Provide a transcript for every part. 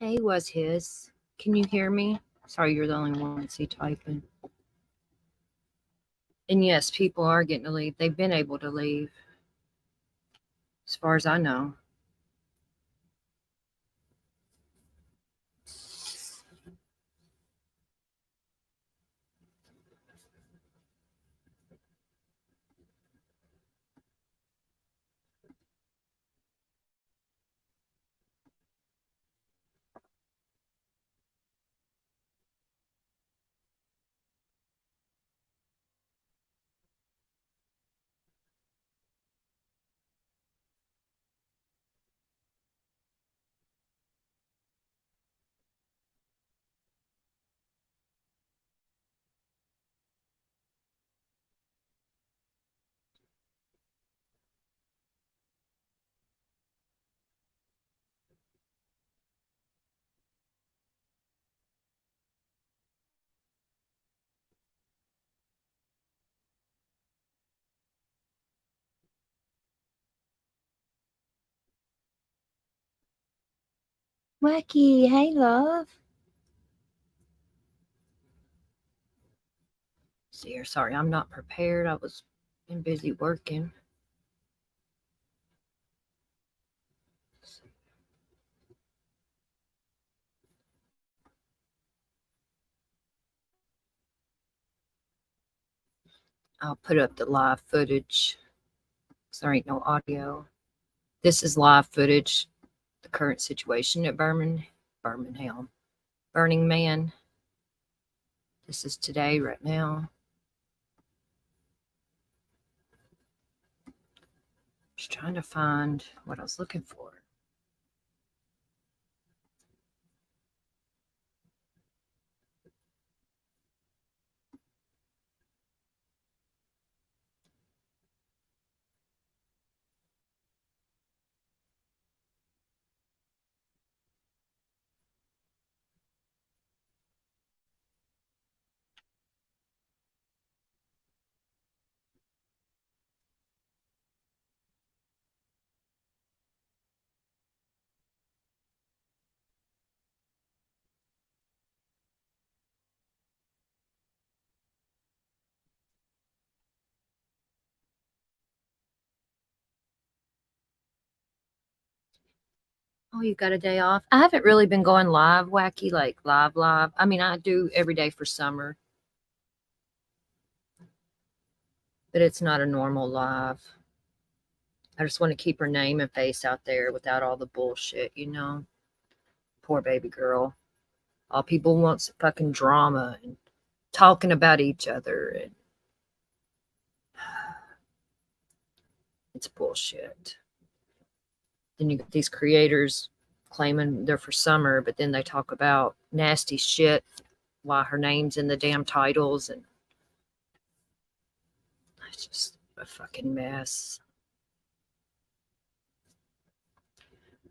Hey, was his. Can you hear me? Sorry, you're the only one I see typing. And yes, people are getting to leave. They've been able to leave, as far as I know. Wacky, hey, love. See here, sorry, I'm not prepared. I was been busy working. I'll put up the live footage because there ain't no audio. This is live footage, the current situation at Burning Man. This is today, right now. Just trying to find what I was looking for. Oh, you got a day off? I haven't really been going live, Wacky, like live. I mean, I do every day for summer, but it's not a normal live. I just want to keep her name and face out there without all the bullshit, you know? Poor baby girl. All people want's fucking drama and talking about each other, and it's bullshit. Then you get these creators claiming they're for summer, but then they talk about nasty shit while her name's in the damn titles, and it's just a fucking mess.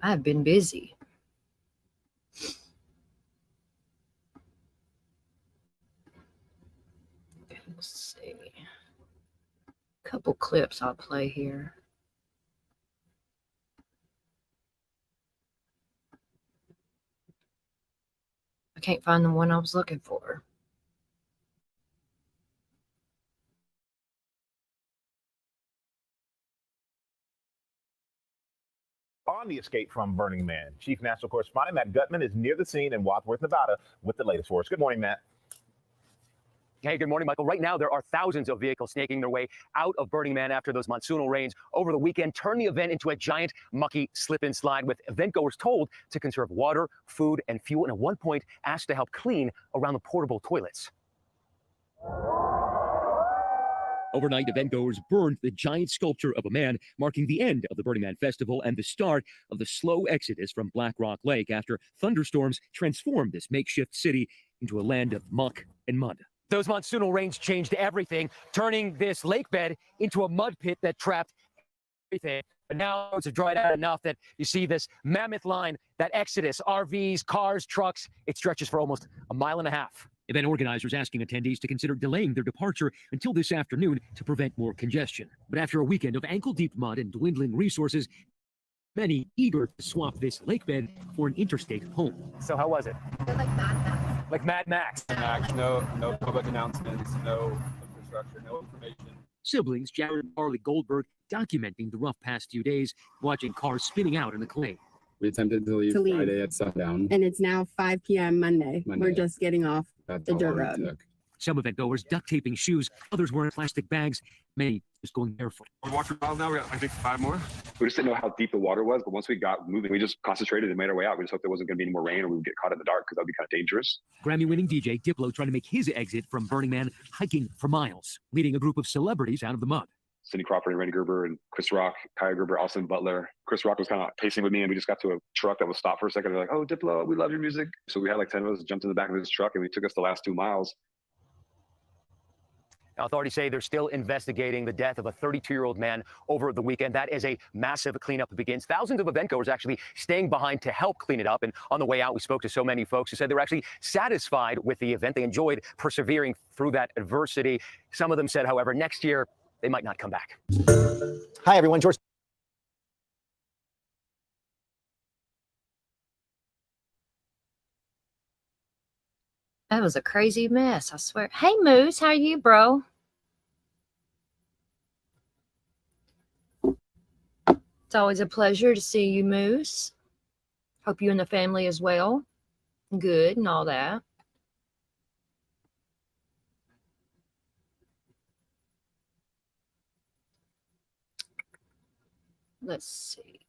I've been busy. Okay, let's see. A couple clips I'll play here. I can't find the one I was looking for. On the escape from Burning Man, Chief National Correspondent Matt Gutman is near the scene in Wadsworth, Nevada, with the latest for us. Good morning, Matt. Hey, good morning, Michael. Right now, there are thousands of vehicles snaking their way out of Burning Man after those monsoonal rains over the weekend turned the event into a giant, mucky slip and slide, with event goers told to conserve water, food, and fuel, and at one point asked to help clean around the portable toilets. Overnight, event-goers burned the giant sculpture of a man, marking the end of the Burning Man Festival and the start of the slow exodus from Black Rock Lake after thunderstorms transformed this makeshift city into a land of muck and mud. Those monsoonal rains changed everything, turning this lake bed into a mud pit that trapped everything. But now it's dried out enough that you see this mammoth line, that exodus, RVs, cars, trucks. It stretches for almost a mile and a half. Event organizers asking attendees to consider delaying their departure until this afternoon to prevent more congestion. But after a weekend of ankle-deep mud and dwindling resources, Many eager to swap this lake bed for an interstate home. So how was it? Like Mad Max. No public announcements, no infrastructure, no information. Siblings Jared and Harley Goldberg documenting the rough past few days, watching cars spinning out in the clay. We attempted to leave Friday at sundown. And it's now 5 p.m. Monday. We're Monday. just getting off That's the how dirt long it road. took. Some event goers duct taping shoes, others wearing plastic bags, many just going barefoot. We're walking miles now. We got, I think, 5 more. We just didn't know how deep the water was, but once we got moving, we just concentrated and made our way out. We just hoped there wasn't going to be any more rain or we would get caught in the dark because that would be kind of dangerous. Grammy-winning DJ Diplo trying to make his exit from Burning Man, hiking for miles, leading a group of celebrities out of the mud. Cindy Crawford and Randy Gerber and Chris Rock, Kaya Gerber, Austin Butler. Chris Rock was kind of pacing with me, and we just got to a truck that was stopped for a second. They're like, "Oh, Diplo, we love your music." So we had like 10 of us jumped in the back of this truck, and we took us the last 2 miles. Now, authorities say they're still investigating the death of a 32-year-old man over the weekend. That is a massive cleanup begins. Thousands of event goers actually staying behind to help clean it up. And on the way out, we spoke to so many folks who said they were actually satisfied with the event. They enjoyed persevering through that adversity. Some of them said, however, next year they might not come back. Hi, everyone. George. That was a crazy mess, I swear. Hey, Moose, how are you, bro? It's always a pleasure to see you, Moose. Hope you and the family as well. Good and all that. Let's see.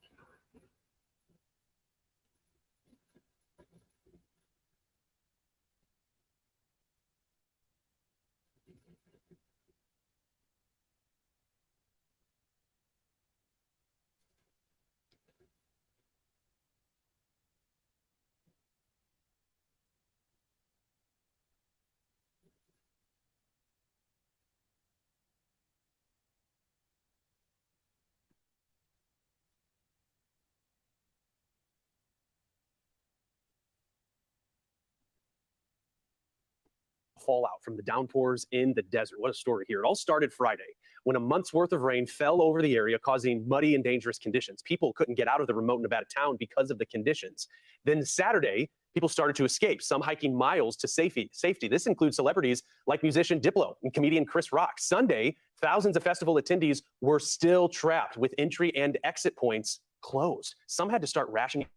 Fallout from the downpours in the desert. What a story here. It all started Friday when a month's worth of rain fell over the area, causing muddy and dangerous conditions. People couldn't get out of the remote Nevada town because of the conditions. Then Saturday, people started to escape, some hiking miles to safety. This includes celebrities like musician Diplo and comedian Chris Rock. Sunday, thousands of festival attendees were still trapped with entry and exit points closed. Some had to start rationing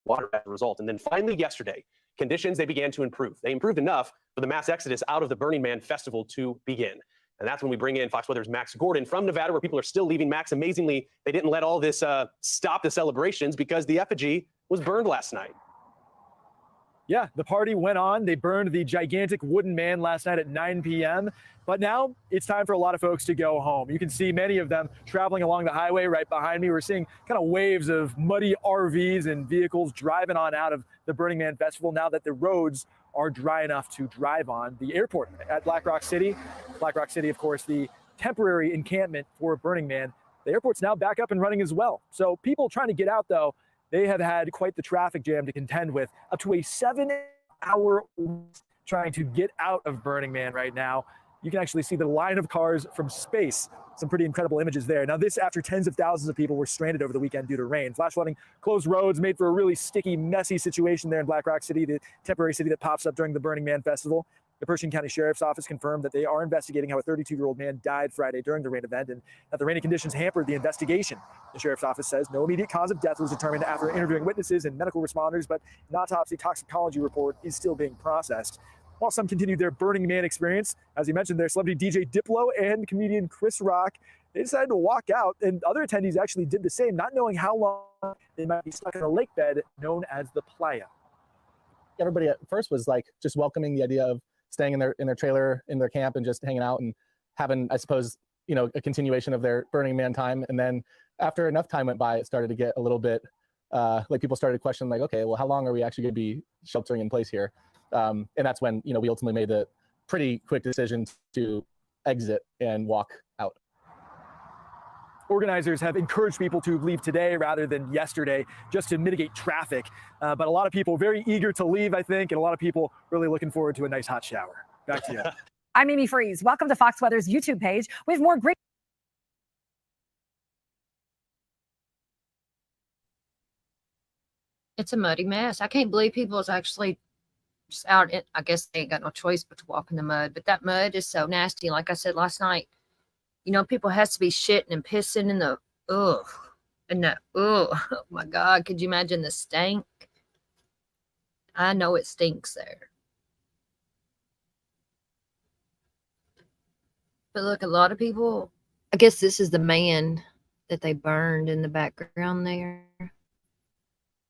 water as a result. And then finally yesterday, conditions, they began to improve. They improved enough for the mass exodus out of the Burning Man Festival to begin. And that's when we bring in Fox Weather's Max Gordon from Nevada, where people are still leaving. Max, amazingly, they didn't let all this stop the celebrations because the effigy was burned last night. Yeah, the party went on. They burned the gigantic wooden man last night at 9 p.m. But now it's time for a lot of folks to go home. You can see many of them traveling along the highway right behind me. We're seeing kind of waves of muddy RVs and vehicles driving on out of the Burning Man Festival now that the roads are dry enough to drive on. The airport at Black Rock City, of course, the temporary encampment for Burning Man, the airport's now back up and running as well. So people trying to get out, though, they have had quite the traffic jam to contend with, up to a 7-hour trying to get out of Burning Man right now. You can actually see the line of cars from space. Some pretty incredible images there. Now this after tens of thousands of people were stranded over the weekend due to rain. Flash flooding, closed roads, made for a really sticky, messy situation there in Black Rock City, the temporary city that pops up during the Burning Man Festival. The Pershing County Sheriff's Office confirmed that they are investigating how a 32-year-old man died Friday during the rain event and that the rainy conditions hampered the investigation. The Sheriff's Office says no immediate cause of death was determined after interviewing witnesses and medical responders, but an autopsy toxicology report is still being processed. While some continued their Burning Man experience, as you mentioned, their celebrity DJ Diplo and comedian Chris Rock, they decided to walk out, and other attendees actually did the same, not knowing how long they might be stuck in a lake bed known as the playa. Everybody at first was like just welcoming the idea of staying in their trailer, in their camp, and just hanging out and having, I suppose, you know, a continuation of their Burning Man time. And then after enough time went by, it started to get a little bit like people started questioning, like, okay, well, how long are we actually going to be sheltering in place here? And that's when, you know, we ultimately made the pretty quick decision to exit and walk out. Organizers have encouraged people to leave today rather than yesterday just to mitigate traffic. But a lot of people very eager to leave, I think, and a lot of people really looking forward to a nice hot shower. Back to you. I'm Amy Freeze. Welcome to Fox Weather's YouTube page. We have more great It's a muddy mess. I can't believe people is actually just out. I guess they ain't got no choice but to walk in the mud. But that mud is so nasty. Like I said last night, you know, people has to be shitting and pissing in the ugh. And that ugh. Oh my God. Could you imagine the stank? I know it stinks there. But look, a lot of people, I guess this is the man that they burned in the background there.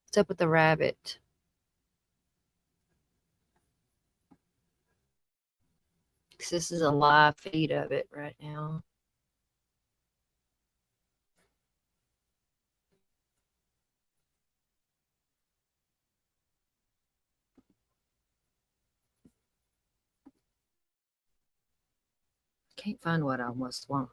What's up with the rabbit? This is a live feed of it right now. Can't find what I almost want.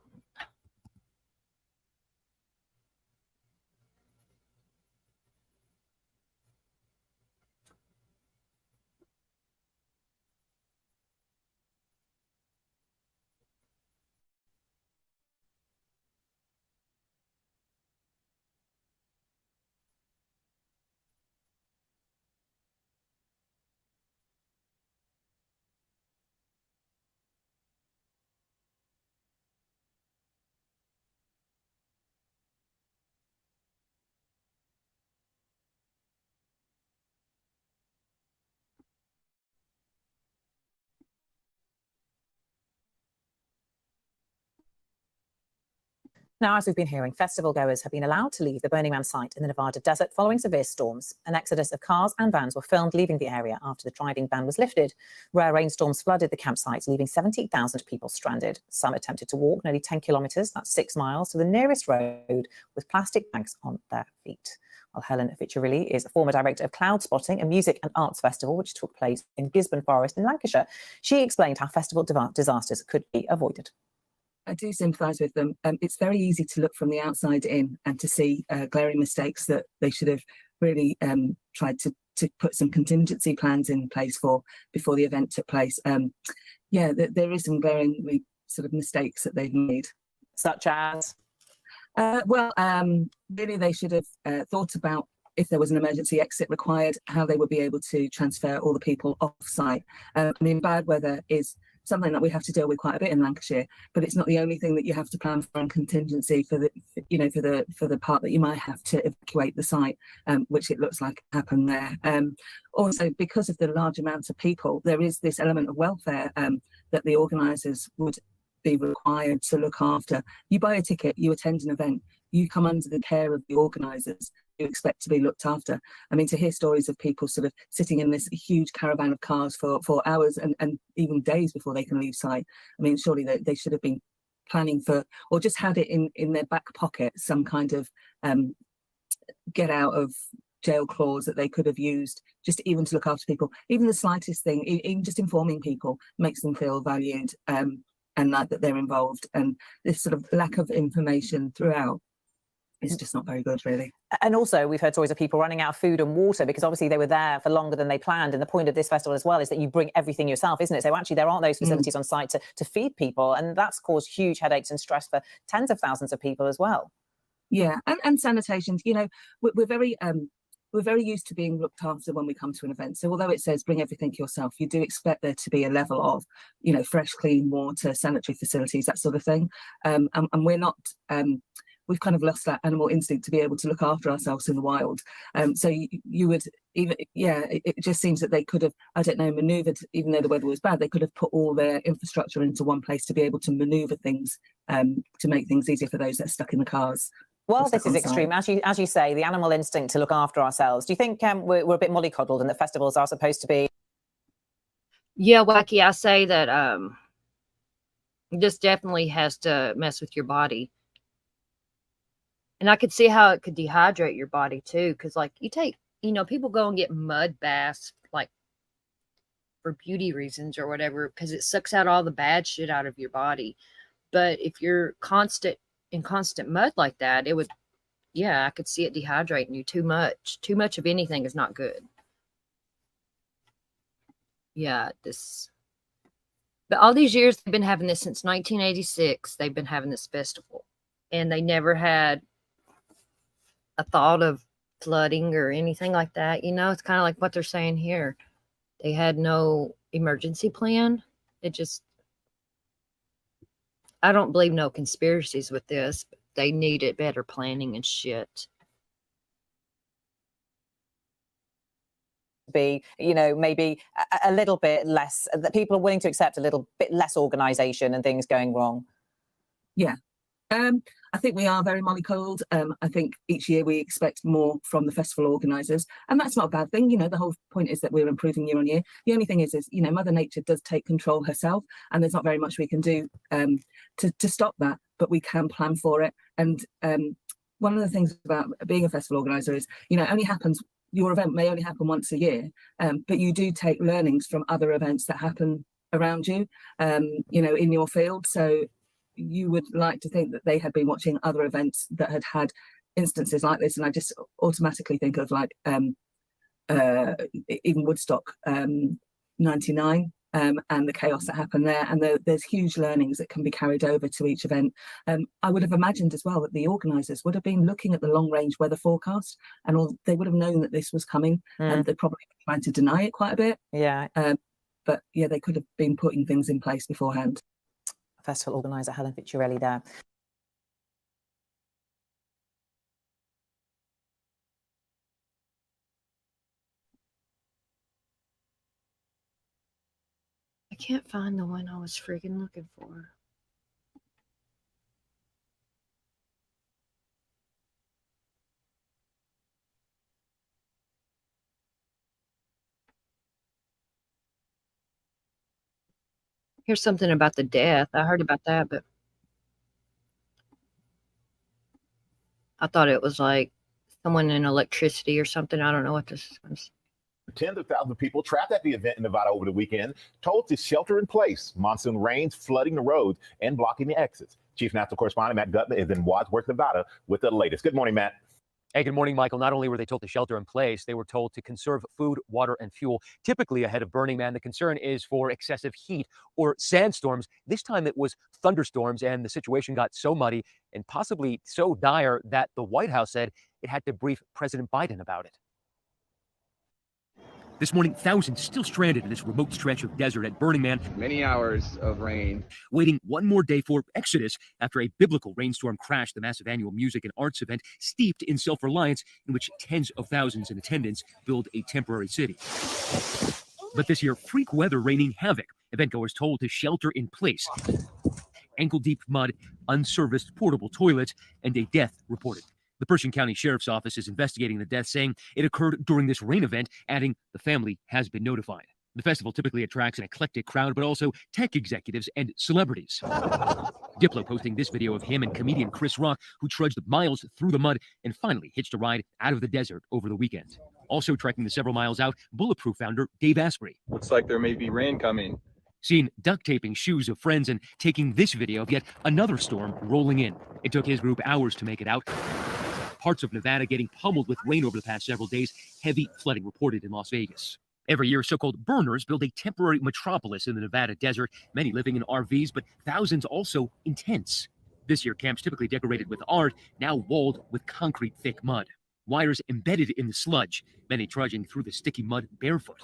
Now, as we've been hearing, festival goers have been allowed to leave the Burning Man site in the Nevada desert following severe storms. An exodus of cars and vans were filmed leaving the area after the driving ban was lifted. Rare rainstorms flooded the campsite, leaving 70,000 people stranded. Some attempted to walk nearly 10 kilometers, that's 6 miles, to the nearest road with plastic bags on their feet. Well, Helen Ficcirilli is a former director of Cloud Spotting, a music and arts festival which took place in Gisborne Forest in Lancashire. She explained how festival disasters could be avoided. I do sympathise with them. It's very easy to look from the outside in and to see glaring mistakes that they should have really tried to put some contingency plans in place for before the event took place. Yeah, there is some glaring sort of mistakes that they've made. Such as? Really they should have thought about if there was an emergency exit required, how they would be able to transfer all the people off site. I mean, bad weather is something that we have to deal with quite a bit in Lancashire, but it's not the only thing that you have to plan for in contingency for the part that you might have to evacuate the site, which it looks like happened there. Also, because of the large amounts of people, there is this element of welfare that the organisers would be required to look after. You buy a ticket, you attend an event, you come under the care of the organisers. You expect to be looked after. I mean, to hear stories of people sort of sitting in this huge caravan of cars for hours and even days before they can leave site. I mean, surely they should have been planning for, or just had it in their back pocket, some kind of get out of jail clause that they could have used just even to look after people. Even the slightest thing, even just informing people makes them feel valued and like that they're involved. And this sort of lack of information throughout, it's just not very good, really. And also, we've heard stories of people running out of food and water because obviously they were there for longer than they planned. And the point of this festival as well is that you bring everything yourself, isn't it? So actually, there aren't those facilities on site to feed people. And that's caused huge headaches and stress for tens of thousands of people as well. Yeah, and sanitation, you know, we're very used to being looked after when we come to an event. So although it says bring everything yourself, you do expect there to be a level of, you know, fresh, clean water, sanitary facilities, that sort of thing. And we're not... we've kind of lost that animal instinct to be able to look after ourselves in the wild. So you would even, yeah, it just seems that they could have, I don't know, manoeuvred, even though the weather was bad, they could have put all their infrastructure into one place to be able to manoeuvre things, to make things easier for those that are stuck in the cars. Well, this is extreme. As you say, the animal instinct to look after ourselves. Do you think we're a bit mollycoddled and that festivals are supposed to be? Yeah, Wacky, I say that this definitely has to mess with your body. And I could see how it could dehydrate your body too. Cause like you take, you know, people go and get mud baths like for beauty reasons or whatever, because it sucks out all the bad shit out of your body. But if you're in constant mud like that, it would, yeah, I could see it dehydrating you too much. Too much of anything is not good. Yeah, but all these years they've been having this since 1986. They've been having this festival and they never had a thought of flooding or anything like that. You know, it's kind of like what they're saying here. They had no emergency plan. It just, I don't believe no conspiracies with this, but they needed better planning and shit. Be, you know, maybe a little bit less, that people are willing to accept a little bit less organization and things going wrong. Yeah. I think we are very mollycoddled. I think each year we expect more from the festival organisers, and that's not a bad thing. You know, the whole point is that we're improving year on year. The only thing is, you know, Mother Nature does take control herself, and there's not very much we can do to stop that, but we can plan for it. And one of the things about being a festival organiser is, you know, it only happens, your event may only happen once a year, but you do take learnings from other events that happen around you, you know, in your field. So you would like to think that they had been watching other events that had instances like this. And I just automatically think of like even Woodstock 99 and the chaos that happened there. And there's huge learnings that can be carried over to each event. I would have imagined as well that the organisers would have been looking at the long range weather forecast, and they would have known that this was coming, and they're probably trying to deny it quite a bit. Yeah. But yeah, they could have been putting things in place beforehand. Festival organizer Helen Ficciarelli there. I can't find the one I was freaking looking for. Here's something about the death. I heard about that, but I thought it was like someone in electricity or something. I don't know what this is. Tens of thousands of people trapped at the event in Nevada over the weekend, told to shelter in place. Monsoon rains flooding the roads and blocking the exits. Chief National Correspondent Matt Gutman is in Wadsworth, Nevada with the latest. Good morning, Matt. Hey, good morning, Michael. Not only were they told to shelter in place, they were told to conserve food, water, and fuel. Typically ahead of Burning Man, the concern is for excessive heat or sandstorms. This time it was thunderstorms, and the situation got so muddy and possibly so dire that the White House said it had to brief President Biden about it. This morning, thousands still stranded in this remote stretch of desert at Burning Man. Many hours of rain. Waiting one more day for exodus after a biblical rainstorm crashed the massive annual music and arts event steeped in self-reliance in which tens of thousands in attendance build a temporary city. But this year, freak weather raining havoc. Eventgoers told to shelter in place. Ankle-deep mud, unserviced portable toilets, and a death reported. The Pershing County Sheriff's Office is investigating the death, saying it occurred during this rain event, adding the family has been notified. The festival typically attracts an eclectic crowd, but also tech executives and celebrities. Diplo posting this video of him and comedian Chris Rock, who trudged miles through the mud and finally hitched a ride out of the desert over the weekend. Also trekking the several miles out, Bulletproof founder Dave Asprey. Looks like there may be rain coming. Seen duct taping shoes of friends and taking this video of yet another storm rolling in. It took his group hours to make it out. Parts of Nevada getting pummeled with rain over the past several days, heavy flooding reported in Las Vegas. Every year, so-called burners build a temporary metropolis in the Nevada desert, many living in RVs, but thousands also in tents. This year, camps typically decorated with art, now walled with concrete thick mud. Wires embedded in the sludge, many trudging through the sticky mud barefoot.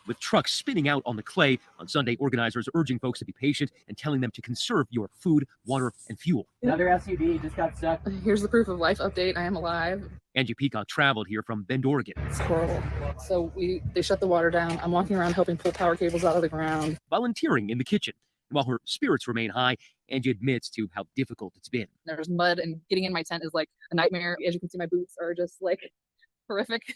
With trucks spinning out on the clay, on Sunday, organizers urging folks to be patient and telling them to conserve your food, water, and fuel. Another SUV just got stuck. Here's the proof of life update. I am alive. Angie Peacock traveled here from Bend, Oregon. It's horrible. So they shut the water down. I'm walking around helping pull power cables out of the ground. Volunteering in the kitchen. While her spirits remain high, Angie admits to how difficult it's been. There's mud, and getting in my tent is like a nightmare. As you can see, my boots are just like horrific.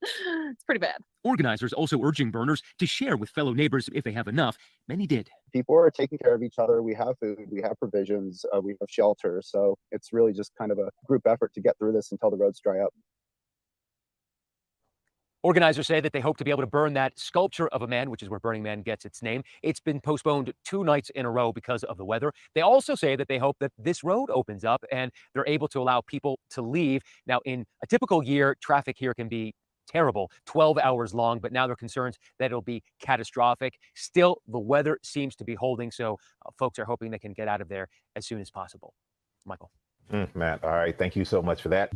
It's pretty bad. Organizers also urging burners to share with fellow neighbors if they have enough. Many did. People are taking care of each other. We have food, we have provisions, we have shelter. So it's really just kind of a group effort to get through this until the roads dry up. Organizers say that they hope to be able to burn that sculpture of a man, which is where Burning Man gets its name. It's been postponed 2 nights in a row because of the weather. They also say that they hope that this road opens up and they're able to allow people to leave. Now, in a typical year, traffic here can be terrible, 12 hours long, but now they're concerned that it'll be catastrophic. Still, the weather seems to be holding, so folks are hoping they can get out of there as soon as possible. Michael. Matt, all right. Thank you so much for that.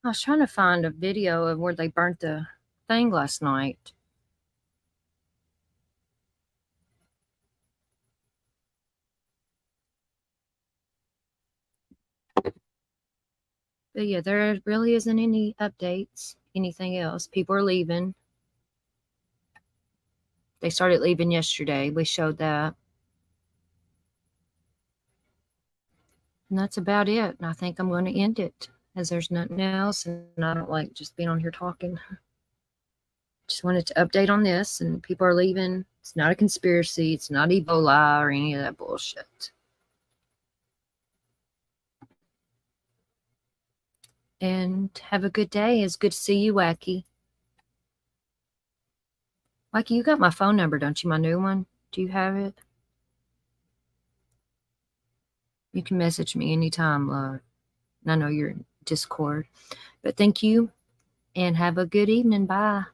I was trying to find a video of where they burnt the thing last night. But yeah, there really isn't any updates, anything else. People are leaving. They started leaving yesterday. We showed that. And that's about it. And I think I'm going to end it as there's nothing else. And I don't like just being on here talking. Just wanted to update on this, and people are leaving. It's not a conspiracy. It's not Ebola or any of that bullshit. And have a good day. It's good to see you, Wacky. Wacky, you got my phone number, don't you? My new one. Do you have it? You can message me anytime, love. And I know you're in Discord. But thank you, and have a good evening. Bye.